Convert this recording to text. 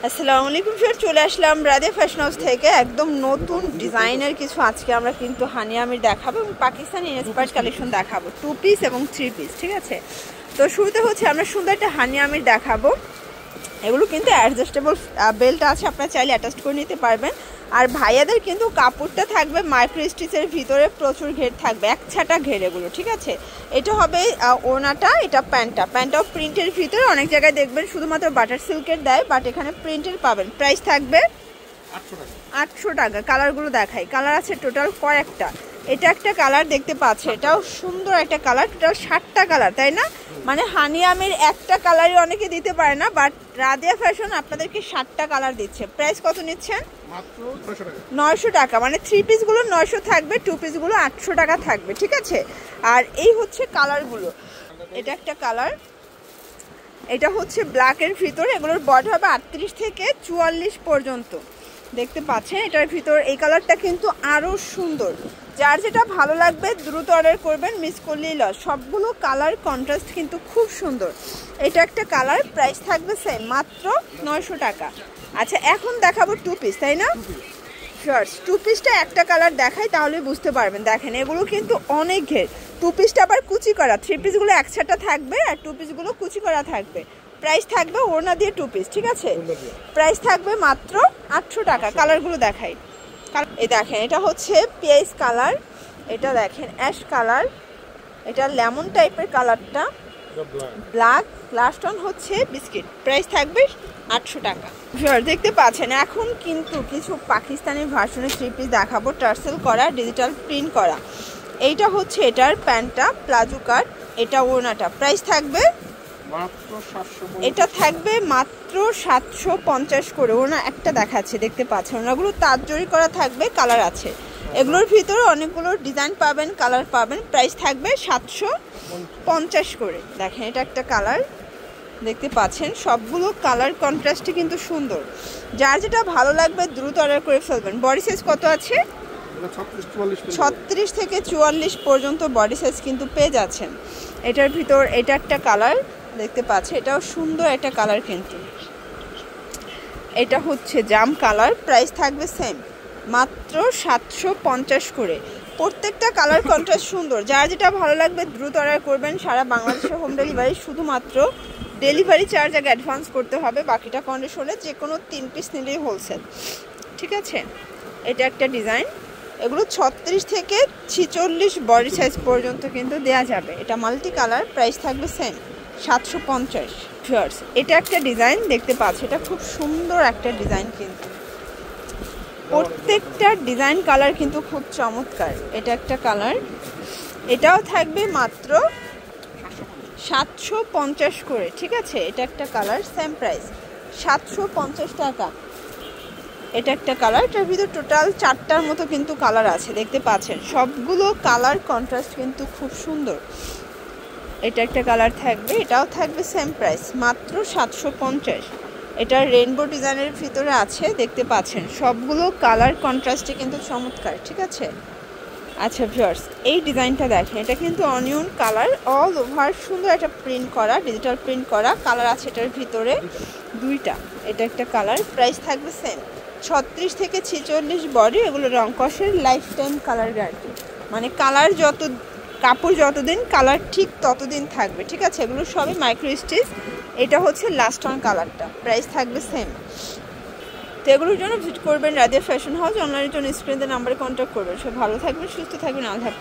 আসসালামু আলাইকুম স্যার, চলে আসলাম রাদিয়া ফ্যাশন হাউস থেকে একদম নতুন ডিজাইনের কিছু আজকে আমরা কিন্তু হানিয়ামির দেখাবো এবং পাকিস্তানি ইন্সপায়ার্ড কালেকশন দেখাবো, 2 পিস এবং 3 পিস। ঠিক আছে, তো শুরুতে হচ্ছে আমরা সুন্দর একটা হানিয়ামির দেখাবো। এগুলো কিন্তু অ্যাডজাস্টেবল বেল্ট আছে, আপনারা চাইলে অ্যাটাচ করে নিতে পারবেন। আর ভাইয়াদের কিন্তু কাপড়টা থাকবে মাইক্রো স্টিচের ভিতরে, প্রচুর ঘের থাকবে, এক ছাটা ঘের এগুলো। ঠিক আছে, এটা হবে ওনাটা, এটা প্যান্টটাও প্রিন্টের ভিতরে। অনেক জায়গায় দেখবেন শুধুমাত্র বাটার সিল্কের দেয়, বাট এখানে প্রিন্টের পাবেন। প্রাইস থাকবে 800 টাকা। কালারগুলো দেখাই, কালার আছে টোটাল কয়েকটা। এটা একটা কালার দেখতে পাচ্ছে, এটাও সুন্দর একটা কালার। টোটাল 7টা কালার, তাই না? মানে হানিয়ামির একটা কালারই অনেকে দিতে পারে না, বাট রাদিয়া ফ্যাশন আপনাদেরকে 7টা কালার দিচ্ছে। প্রাইস কত নিচ্ছেন? মাত্র 900 টাকা। মানে 3 পিসগুলো 900 থাকবে, 2 পিসগুলো 800 টাকা থাকবে। ঠিক আছে, আর এই হচ্ছে কালারগুলো। এটা একটা কালার, এটা হচ্ছে ব্ল্যাকের ভিতরে। এগুলোর বডি হবে 38 থেকে 44 পর্যন্ত, দেখতে পাচ্ছেন। এটার ভিতর এই কালারটা কিন্তু আরো সুন্দর। যার যেটা ভালো লাগবে দ্রুত অর্ডার করবেন, মিস করলেই লস। সবগুলো কালার কন্ট্রাস্ট কিন্তু খুব সুন্দর। এটা একটা কালার, প্রাইস থাকবে সেম, মাত্র 900 টাকা। আচ্ছা, এখন দেখাবো 2 পিস, তাই না? শর্টস 2 পিসটা একটা কালার দেখাই, তাহলে বুঝতে পারবেন। দেখেন, এগুলো কিন্তু অনেক ঘের। 2 পিসটা আবার কুচি করা, 3 পিসগুলো একসাথে থাকবে আর 2 পিসগুলো কুচি করা থাকবে। প্রাইস থাকবে ওড়না দিয়ে 2 পিস। ঠিক আছে, প্রাইস থাকবে মাত্র 800 টাকা। কালারগুলো দেখাই, এই দেখেন, এটা হচ্ছে পেঁয়াজ কালার, এটা দেখেন অ্যাশ কালার, এটা লেমন টাইপের কালারটা, ব্ল্যাক, লাস্ট অন হচ্ছে বিস্কিট। প্রাইস থাকবে 800 টাকা। দেখতে পাচ্ছেন, এখন কিন্তু কিছু পাকিস্তানি ভার্সনের 3 পিস দেখাবো, টার্সেল করা, ডিজিটাল প্রিন্ট করা। এইটা হচ্ছে এটার প্যান্টটা, প্লাজো কাট, এটা ওড়নাটা। প্রাইস থাকবে এটা থাকবে মাত্র 750 করে। ওনা একটা দেখাচ্ছে, দেখতে পাচ্ছেন, ওনাগুলো তাঁতজরি করা থাকবে, কালার আছে। এগুলোর ভিতরে অনেকগুলো ডিজাইন পাবেন, কালার পাবেন। প্রাইস থাকবে 750 করে। দেখেন, এটা একটা কালার, দেখতে পাচ্ছেন। সবগুলো কালার কন্ট্রাস্টে কিন্তু সুন্দর। যার যেটা ভালো লাগবে দ্রুত অর্ডার করে ফেলবেন। বডি সাইজ কত আছে? 36 থেকে 44 পর্যন্ত বডি সাইজ কিন্তু পেয়ে যাচ্ছেন। এটার ভিতর এটা একটা কালার, দেখতে পাচ্ছে, এটাও সুন্দর একটা কালার কিন্তু। এটা হচ্ছে জাম কালার, প্রাইস থাকবে সেম, মাত্র 750 করে। প্রত্যেকটা কালার কন্ট্রাস্ট সুন্দর। যার যেটা ভালো লাগবে দ্রুত অর্ডার করবেন। সারা বাংলাদেশে হোম ডেলিভারি, শুধুমাত্র ডেলিভারি চার্জ আগে অ্যাডভান্স করতে হবে, বাকিটা কন্ডিশনে। যে কোনো 3 পিস নিলেই হোলসেল। ঠিক আছে, এটা একটা ডিজাইন। এগুলো 36 থেকে 46 বডি সাইজ পর্যন্ত কিন্তু দেয়া যাবে। এটা মাল্টি কালার, প্রাইস থাকবে সেম, 750। এটা একটা ডিজাইন, দেখতে পাচ্ছি, এটা খুব সুন্দর একটা ডিজাইন কিন্তু। প্রত্যেকটা ডিজাইন কালার কিন্তু খুব চমৎকার। এটা একটা কালার, এটাও থাকবে মাত্র 750 করে। ঠিক আছে, এটা একটা কালার, সেম প্রাইস, 750 টাকা। এটা একটা কালার, এটার ভিতর টোটাল 4টার মতো কিন্তু কালার আছে, দেখতে পাচ্ছেন। সবগুলো কালার কন্ট্রাস্ট কিন্তু খুব সুন্দর। এটা একটা কালার থাকবে, এটাও থাকবে সেম প্রাইস, মাত্র 750। এটা রেইনবো ডিজাইনের ভিতরে আছে, দেখতে পাচ্ছেন। সবগুলো কালার কন্ট্রাস্টে কিন্তু চমৎকার। ঠিক আছে, আচ্ছা ভিউয়ার্স, এই ডিজাইনটা দেখেন, এটা কিন্তু অনিয়ন কালার, অল ওভার সুন্দর একটা প্রিন্ট করা, ডিজিটাল প্রিন্ট করা। কালার আছে এটার ভিতরে 2টা। এটা একটা কালার, প্রাইস থাকবে সেম, 36 থেকে 46 বডি। এগুলো রং কষের লাইফ টাইম কালার গ্যারান্টি, মানে কালার যত, কাপড় যতদিন, কালার ঠিক ততদিন থাকবে। ঠিক আছে, এগুলো সবই মাইক্রো স্টিচ। এটা হচ্ছে লাস্ট অন কালারটা, প্রাইস থাকবে সেম। তো এগুলোর জন্য ভিজিট করবেন রাদিয়া ফ্যাশন হাউস। অনলাইনের জন্য স্ক্রিনের নাম্বারে কন্ট্যাক্ট করবেন। সব ভালো থাকবেন, সুস্থ থাকবেন, আল্লাহ হাফেজ।